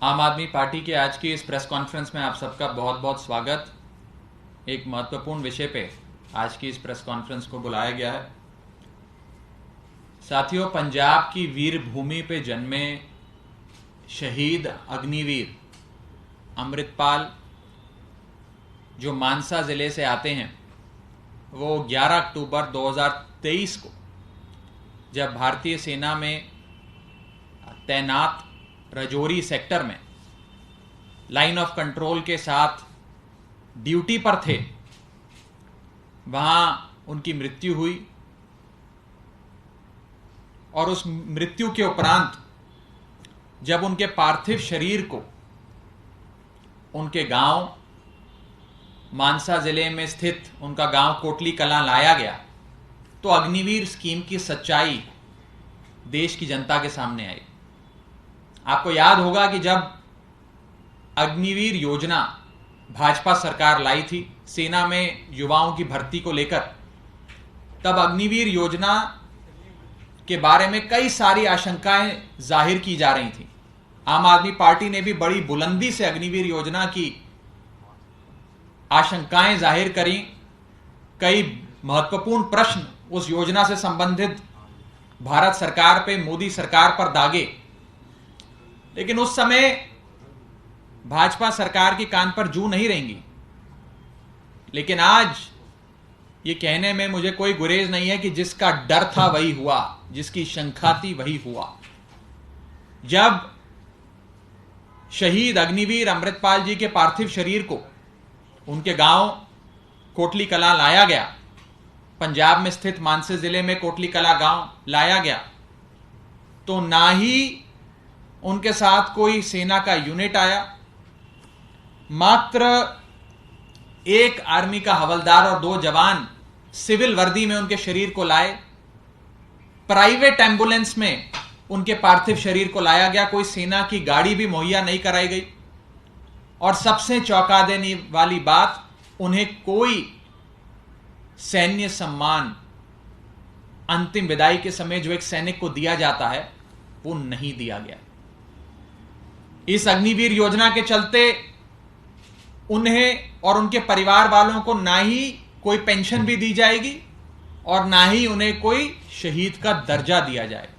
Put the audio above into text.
आम आदमी पार्टी के आज की इस प्रेस कॉन्फ्रेंस में आप सबका बहुत बहुत स्वागत। एक महत्वपूर्ण विषय पे आज की इस प्रेस कॉन्फ्रेंस को बुलाया गया है। साथियों, पंजाब की वीर भूमि पे जन्मे शहीद अग्निवीर अमृतपाल जो मानसा जिले से आते हैं, वो 11 अक्टूबर 2023 को जब भारतीय सेना में तैनात राजौरी सेक्टर में लाइन ऑफ कंट्रोल के साथ ड्यूटी पर थे, वहां उनकी मृत्यु हुई। और उस मृत्यु के उपरांत जब उनके पार्थिव शरीर को उनके गांव मानसा जिले में स्थित उनका गांव कोटली कलां लाया गया, तो अग्निवीर स्कीम की सच्चाई देश की जनता के सामने आई। आपको याद होगा कि जब अग्निवीर योजना भाजपा सरकार लाई थी सेना में युवाओं की भर्ती को लेकर, तब अग्निवीर योजना के बारे में कई सारी आशंकाएं जाहिर की जा रही थी। आम आदमी पार्टी ने भी बड़ी बुलंदी से अग्निवीर योजना की आशंकाएं जाहिर करी। कई महत्वपूर्ण प्रश्न उस योजना से संबंधित भारत सरकार पे, मोदी सरकार पर दागे, लेकिन उस समय भाजपा सरकार की कान पर जू नहीं रहेंगी। लेकिन आज ये कहने में मुझे कोई गुरेज नहीं है कि जिसका डर था वही हुआ, जिसकी शंका थी वही हुआ। जब शहीद अग्निवीर अमृतपाल जी के पार्थिव शरीर को उनके गांव कोटली कलां लाया गया, पंजाब में स्थित मानसा जिले में कोटली कलां गांव लाया गया, तो ना ही उनके साथ कोई सेना का यूनिट आया, मात्र एक आर्मी का हवलदार और 2 जवान सिविल वर्दी में उनके शरीर को लाए। प्राइवेट एम्बुलेंस में उनके पार्थिव शरीर को लाया गया, कोई सेना की गाड़ी भी मुहैया नहीं कराई गई। और सबसे चौंका देने वाली बात, उन्हें कोई सैन्य सम्मान अंतिम विदाई के समय जो एक सैनिक को दिया जाता है, वो नहीं दिया गया। इस अग्निवीर योजना के चलते उन्हें और उनके परिवार वालों को ना ही कोई पेंशन भी दी जाएगी और ना ही उन्हें कोई शहीद का दर्जा दिया जाएगा।